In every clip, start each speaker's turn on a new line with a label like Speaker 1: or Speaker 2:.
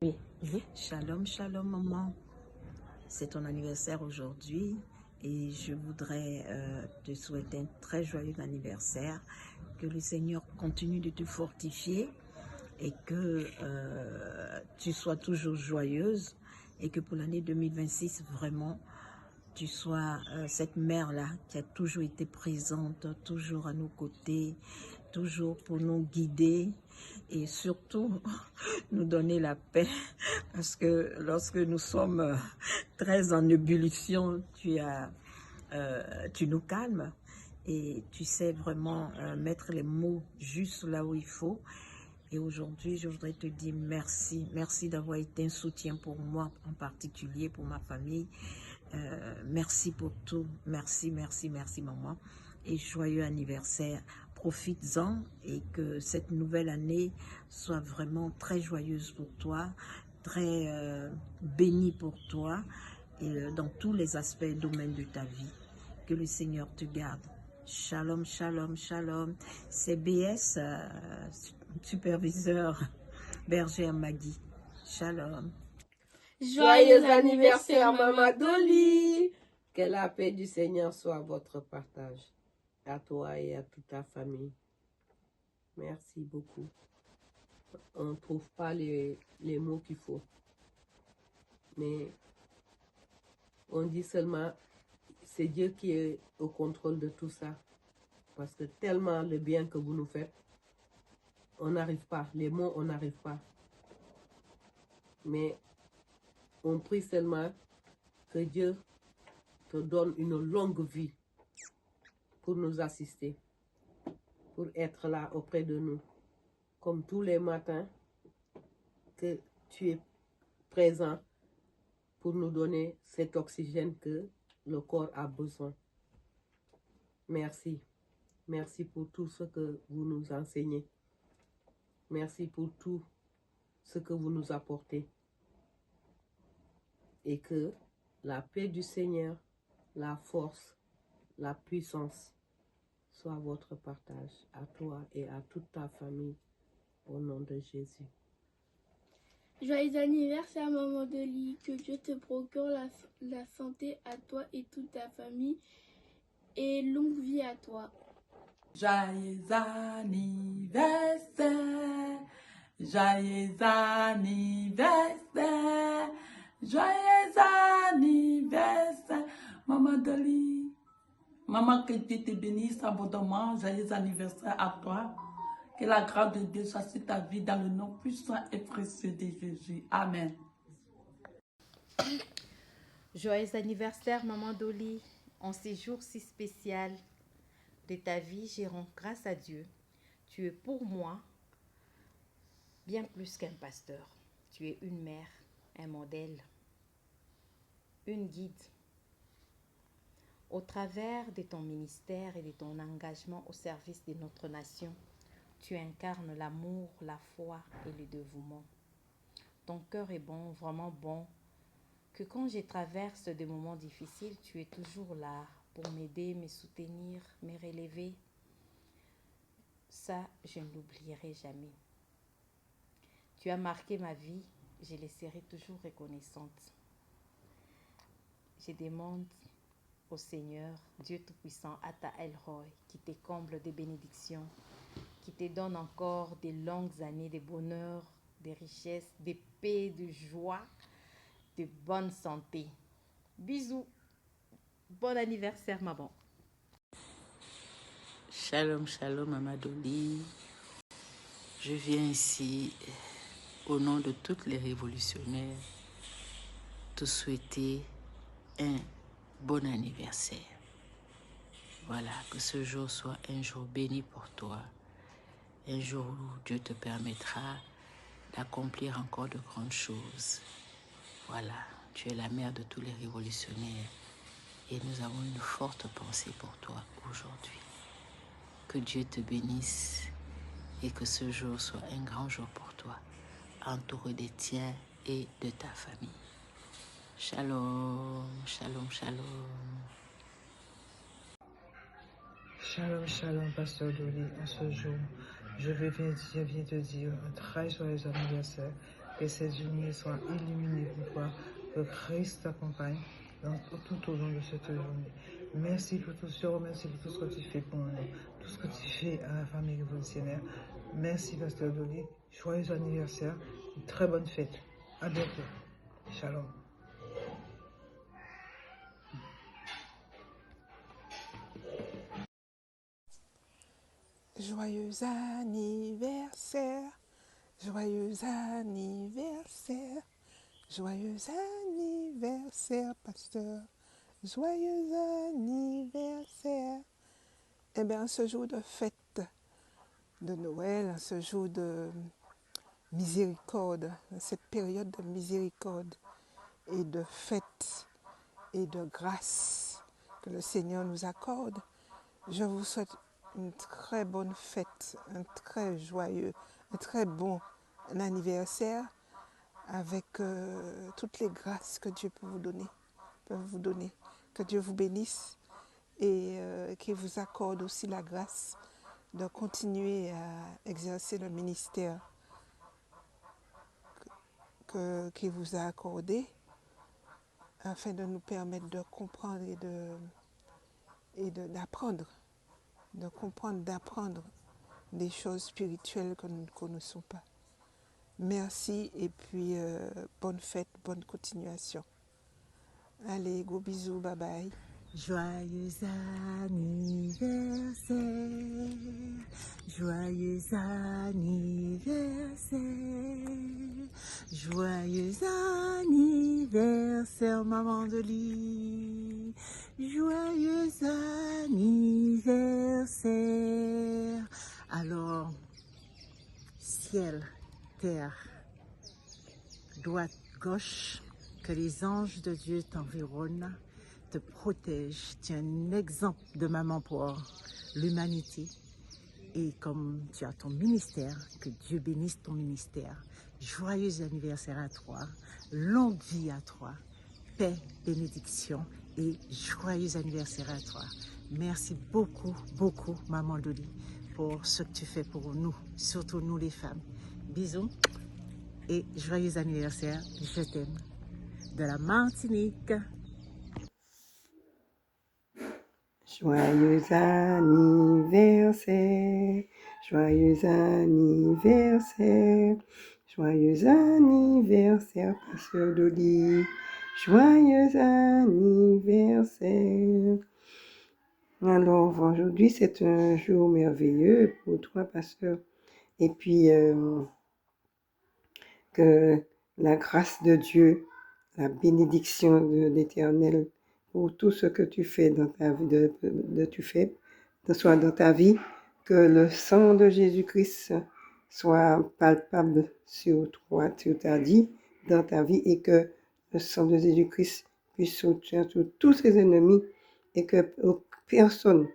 Speaker 1: Oui.
Speaker 2: Shalom, shalom maman. C'est ton anniversaire aujourd'hui et je voudrais te souhaiter un très joyeux anniversaire. Que le Seigneur continue de te fortifier et que tu sois toujours joyeuse et que pour l'année 2026, vraiment, tu sois cette mère-là qui a toujours été présente, toujours à nos côtés, toujours pour nous guider et surtout nous donner la paix. Parce que lorsque nous sommes très en ébullition, tu nous calmes et tu sais vraiment mettre les mots juste là où il faut. Et aujourd'hui, je voudrais te dire merci. Merci d'avoir été un soutien pour moi, en particulier pour ma famille. Merci pour tout. Merci, merci, merci, maman. Et joyeux anniversaire. Profites-en et que cette nouvelle année soit vraiment très joyeuse pour toi, très bénie pour toi et dans tous les aspects et domaines de ta vie. Que le Seigneur te garde. Shalom, shalom, shalom. C'est BS, superviseur berger Maggie. Shalom.
Speaker 1: Joyeux anniversaire, Maman Dolly. Que la paix du Seigneur soit votre partage, à toi et à toute ta famille. Merci beaucoup. On ne trouve pas les mots qu'il faut. Mais on dit seulement, c'est Dieu qui est au contrôle de tout ça. Parce que tellement le bien que vous nous faites, on n'arrive pas. Les mots, on n'arrive pas. Mais on prie seulement que Dieu te donne une longue vie pour nous assister, pour être là auprès de nous. Comme tous les matins, que tu es présent pour nous donner cet oxygène que le corps a besoin. Merci. Merci pour tout ce que vous nous enseignez. Merci pour tout ce que vous nous apportez. Et que la paix du Seigneur, la force, la puissance soit votre partage à toi et à toute ta famille au nom de Jésus.
Speaker 3: Joyeux anniversaire, Maman Dolly. Que Dieu te procure la santé à toi et toute ta famille et longue vie à toi.
Speaker 4: Joyeux anniversaire, joyeux anniversaire, joyeux anniversaire, Maman Dolly. Maman, que Dieu te bénisse abondamment, joyeux anniversaire à toi. Que la grâce de Dieu soit sur ta vie dans le nom puissant et précieux de Jésus. Amen.
Speaker 5: Joyeux anniversaire, Maman Dolly. En ces jours si spécial de ta vie, je rends grâce à Dieu. Tu es pour moi bien plus qu'un pasteur. Tu es une mère, un modèle, une guide. Au travers de ton ministère et de ton engagement au service de notre nation, tu incarnes l'amour, la foi et le dévouement. Ton cœur est bon, vraiment bon, que quand je traverse des moments difficiles, tu es toujours là pour m'aider, me soutenir, me relever. Ça, je ne l'oublierai jamais. Tu as marqué ma vie, je les serai toujours reconnaissante. Je demande au Seigneur, Dieu Tout-Puissant, Ata El Roy, qui te comble de bénédictions, qui te donne encore de longues années de bonheur, de richesse, de paix, de joie, de bonne santé. Bisous. Bon anniversaire, maman.
Speaker 6: Shalom, shalom, Maman Dolly. Je viens ici, au nom de toutes les révolutionnaires, te souhaiter un bon anniversaire. Voilà, que ce jour soit un jour béni pour toi. Un jour où Dieu te permettra d'accomplir encore de grandes choses. Voilà, tu es la mère de tous les révolutionnaires et nous avons une forte pensée pour toi aujourd'hui. Que Dieu te bénisse et que ce jour soit un grand jour pour toi, entouré des tiens et de ta famille. Shalom, shalom, shalom.
Speaker 7: Shalom, shalom, Pasteur Dolly. En ce jour, je viens te dire un très joyeux anniversaire Que cette journée soit illuminée pour toi. Que Christ t'accompagne tout au long de cette journée. Merci pour tout, je te remercie pour tout ce que tu fais pour nous, tout ce que tu fais à la famille révolutionnaire. Merci, Pasteur Dolly. Joyeux anniversaire. Une très bonne fête. À bientôt. Shalom.
Speaker 8: Joyeux anniversaire, joyeux anniversaire, joyeux anniversaire, pasteur, joyeux anniversaire. Eh bien, ce jour de fête de Noël, ce jour de miséricorde, cette période de miséricorde et de fête et de grâce que le Seigneur nous accorde, je vous souhaite une très bonne fête, un très joyeux, un très bon anniversaire avec toutes les grâces que Dieu peut vous donner. Que Dieu vous bénisse et qu'il vous accorde aussi la grâce de continuer à exercer le ministère qu'il vous a accordé afin de nous permettre de comprendre et d'apprendre. De comprendre, d'apprendre des choses spirituelles que nous ne connaissons pas. Merci et puis bonne fête, bonne continuation. Allez, gros bisous, bye bye.
Speaker 6: Joyeux anniversaire, joyeux anniversaire, joyeux anniversaire, maman Dolly, joyeux anniversaire. Alors, ciel, terre, droite, gauche, que les anges de Dieu t'environnent, te protège. Tu es un exemple de maman pour l'humanité. Et comme tu as ton ministère, que Dieu bénisse ton ministère. Joyeux anniversaire à toi, longue vie à toi, paix, bénédiction et joyeux anniversaire à toi. Merci beaucoup, beaucoup, maman Dolly, pour ce que tu fais pour nous, surtout nous les femmes. Bisous et joyeux anniversaire, je t'aime. De la Martinique.
Speaker 1: Joyeux anniversaire, joyeux anniversaire, joyeux anniversaire, Pasteur Dolly, joyeux anniversaire. Alors, aujourd'hui, c'est un jour merveilleux pour toi, Pasteur. Et puis, que la grâce de Dieu, la bénédiction de l'Éternel, pour tout ce que tu fais dans ta vie, soit dans ta vie, que le sang de Jésus-Christ soit palpable sur toi, sur ta vie, dans ta vie, et que le sang de Jésus-Christ puisse sortir sur tous ses ennemis, et que personne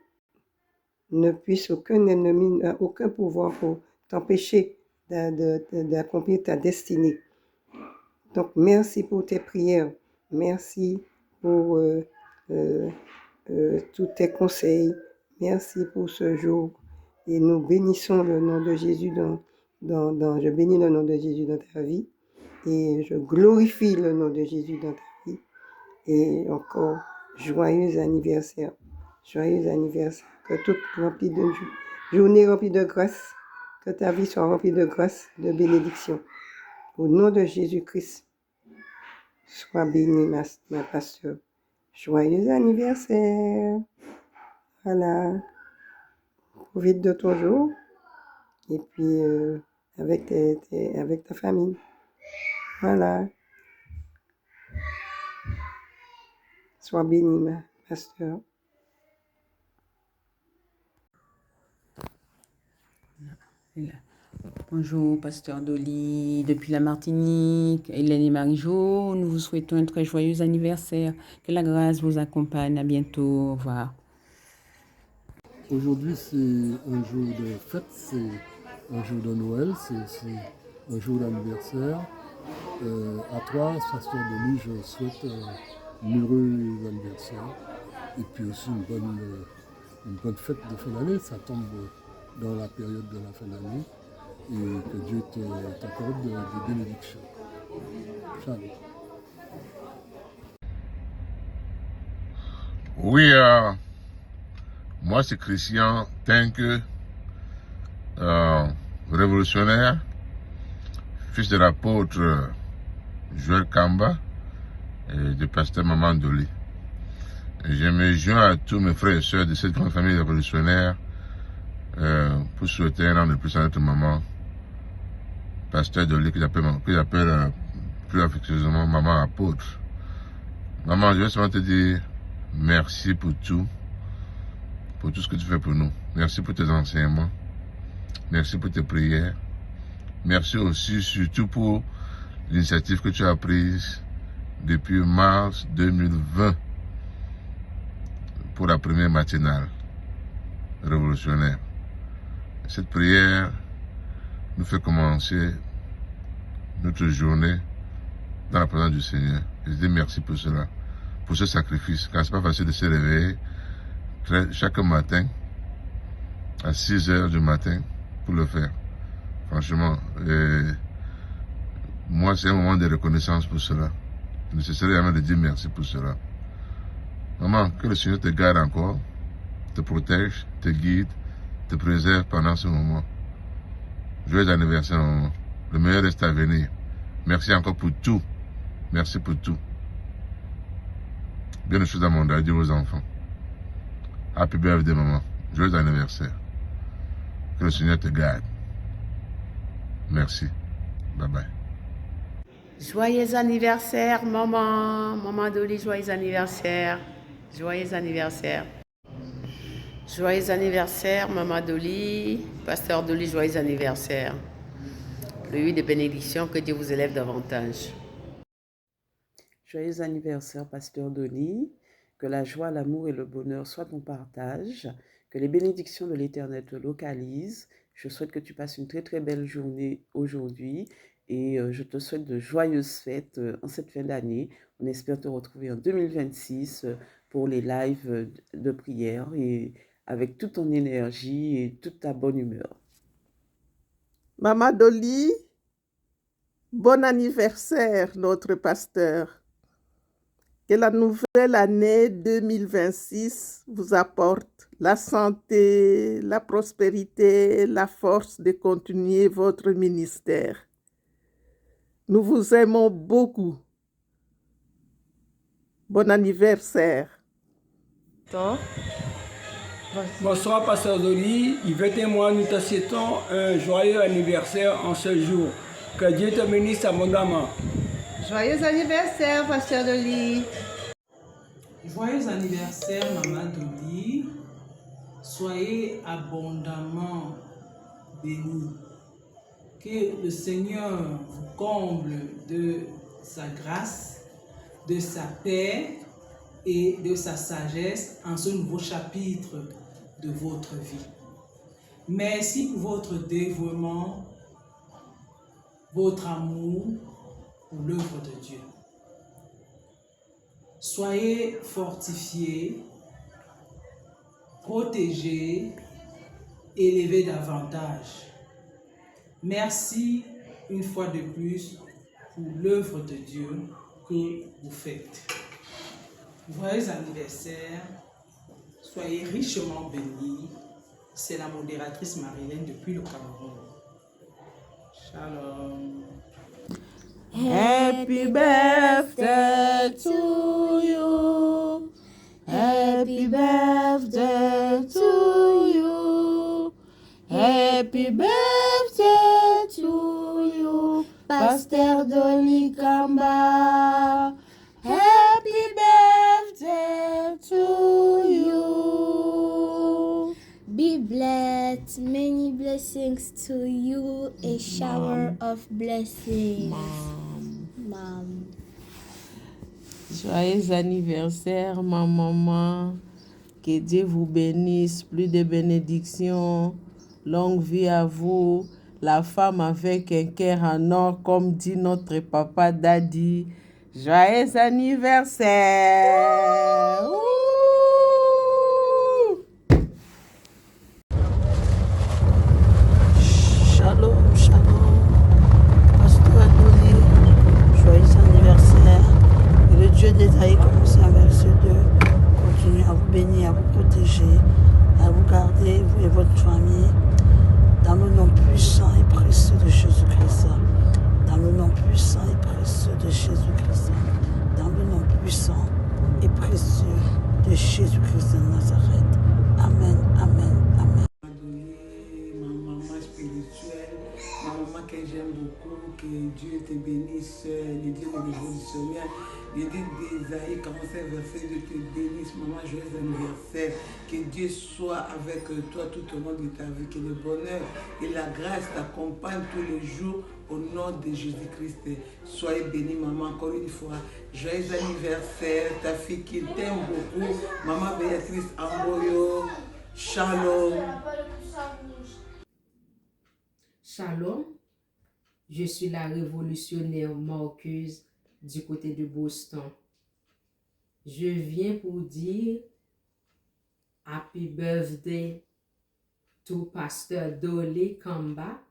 Speaker 1: ne puisse, aucun ennemi, aucun pouvoir pour t'empêcher d'accomplir ta destinée. Donc, merci pour tes prières. Merci pour tous tes conseils. Merci pour ce jour. Et nous bénissons le nom de Jésus je bénis le nom de Jésus dans ta vie. Et je glorifie le nom de Jésus dans ta vie. Et encore, joyeux anniversaire. Joyeux anniversaire. Que toute journée remplie de grâce, que ta vie soit remplie de grâce, de bénédiction. Au nom de Jésus-Christ, sois bénie, ma pasteur. Joyeux anniversaire. Voilà. Profite de ton jour. Et puis, avec ta famille. Voilà. Sois bénie, ma pasteur.
Speaker 9: Bonjour, Pasteur Dolly, depuis la Martinique, Hélène et Marie-Jo, nous vous souhaitons un très joyeux anniversaire. Que la grâce vous accompagne. À bientôt. Au revoir.
Speaker 10: Aujourd'hui, c'est un jour de fête, c'est un jour de Noël, c'est un jour d'anniversaire. À toi, Pasteur Dolly, je souhaite un heureux anniversaire et puis aussi une bonne fête de fin d'année. Ça tombe dans la période de la fin d'année. et que Dieu t'accorde des bénédictions. Shalom.
Speaker 11: Oui, moi c'est Christian Tenke, révolutionnaire, fils de l'apôtre Joël Kamba et du pasteur Maman Doli. Je me joins à tous mes frères et sœurs de cette grande famille révolutionnaire pour souhaiter un an de plus à notre maman, pasteur Doli, que j'appelle plus affectueusement Maman Apôtre. Maman, je vais seulement te dire merci pour tout ce que tu fais pour nous. Merci pour tes enseignements, merci pour tes prières, merci aussi surtout pour l'initiative que tu as prise depuis mars 2020 pour la première matinale révolutionnaire. Cette prière nous fait commencer notre journée dans la présence du Seigneur. Je dis merci pour cela, pour ce sacrifice, car c'est pas facile de se réveiller chaque matin à 6 heures du matin pour le faire. Franchement, moi c'est un moment de reconnaissance pour cela. Il ne cesserait jamais de dire merci pour cela. Maman, que le Seigneur te garde encore, te protège, te guide, te préserve pendant ce moment. Joyeux anniversaire, maman. Le meilleur reste à venir. Merci encore pour tout. Merci pour tout. Bien de choses à mon Dieu aux enfants. Happy birthday, maman. Joyeux anniversaire. Que le Seigneur te garde. Merci. Bye bye.
Speaker 1: Joyeux anniversaire, maman. Maman Doli, joyeux anniversaire. Joyeux anniversaire. Joyeux anniversaire, maman Doli. Pasteur Doli, joyeux anniversaire. Le 8 de bénédiction, que Dieu vous élève davantage.
Speaker 12: Joyeux anniversaire, pasteur Doli. Que la joie, l'amour et le bonheur soient ton partage. Que les bénédictions de l'Éternel te localisent. Je souhaite que tu passes une très très belle journée aujourd'hui. Et je te souhaite de joyeuses fêtes en cette fin d'année. On espère te retrouver en 2026 pour les lives de prière et avec toute ton énergie et toute ta bonne humeur.
Speaker 8: Maman Doli, bon anniversaire, notre pasteur. Que la nouvelle année 2026 vous apporte la santé, la prospérité, la force de continuer votre ministère. Nous vous aimons beaucoup. Bon anniversaire.
Speaker 13: Bonsoir, pasteur Doli. Yvette et moi, nous te souhaitons un joyeux anniversaire en ce jour. Que Dieu te bénisse abondamment.
Speaker 14: Joyeux anniversaire, pasteur Doli.
Speaker 15: Joyeux anniversaire, maman Doli. Soyez abondamment bénis. Que le Seigneur vous comble de sa grâce, de sa paix et de sa sagesse en ce nouveau chapitre de votre vie. Merci pour votre dévouement, votre amour pour l'œuvre de Dieu. Soyez fortifiés, protégés, élevés davantage. Merci une fois de plus pour l'œuvre de Dieu que vous faites. Joyeux anniversaire, soyez richement bénis. C'est la modératrice Marilène depuis le Cameroun. Shalom.
Speaker 16: Happy birthday to you. Happy birthday to you. Happy birthday to you, Pasteur Doli Kamba. Happy birthday to you.
Speaker 17: Be blessed, many blessings to you, a shower of blessings. Mom.
Speaker 16: Joyeux anniversaire, ma maman. Que Dieu vous bénisse, plus de bénédictions. Longue vie à vous, la femme avec un cœur en or, comme dit notre papa Daddy. Joyeux anniversaire!
Speaker 18: Shalom, de Jésus-Christ, dans le nom puissant et précieux de Jésus-Christ de Nazareth. Amen, amen, amen.
Speaker 19: Ma maman spirituelle, ma maman que j'aime beaucoup, que Dieu te bénisse, le Dieu de révolutionnaire, le Dieu d'Ésaïe, commence un verset, Dieu te bénisse, maman, joyeux anniversaire, que Dieu soit avec toi tout au long de ta vie, que le bonheur et la grâce t'accompagnent tous les jours au nom de Jésus-Christ. Soyez bénis, maman, encore une fois. Joyeux anniversaire, ta fille qui t'aime beaucoup, maman Béatrice Amboyo. Shalom.
Speaker 20: Shalom. Je suis la révolutionnaire Marcuse du côté de Boston. Je viens pour dire Happy birthday to Pasteur Dolly Kamba,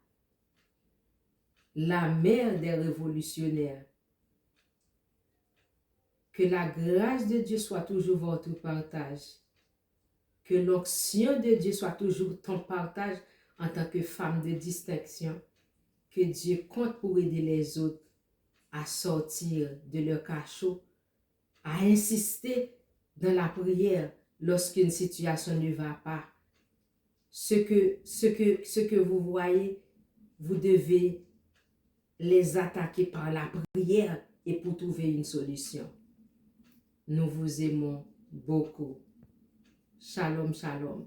Speaker 20: la mère des révolutionnaires. Que la grâce de Dieu soit toujours votre partage. Que l'onction de Dieu soit toujours ton partage en tant que femme de distinction. Que Dieu compte pour aider les autres à sortir de leur cachot, à insister dans la prière lorsqu'une situation ne va pas. Ce que vous voyez, vous devez les attaquer par la prière et pour trouver une solution. Nous vous aimons beaucoup. Shalom, shalom.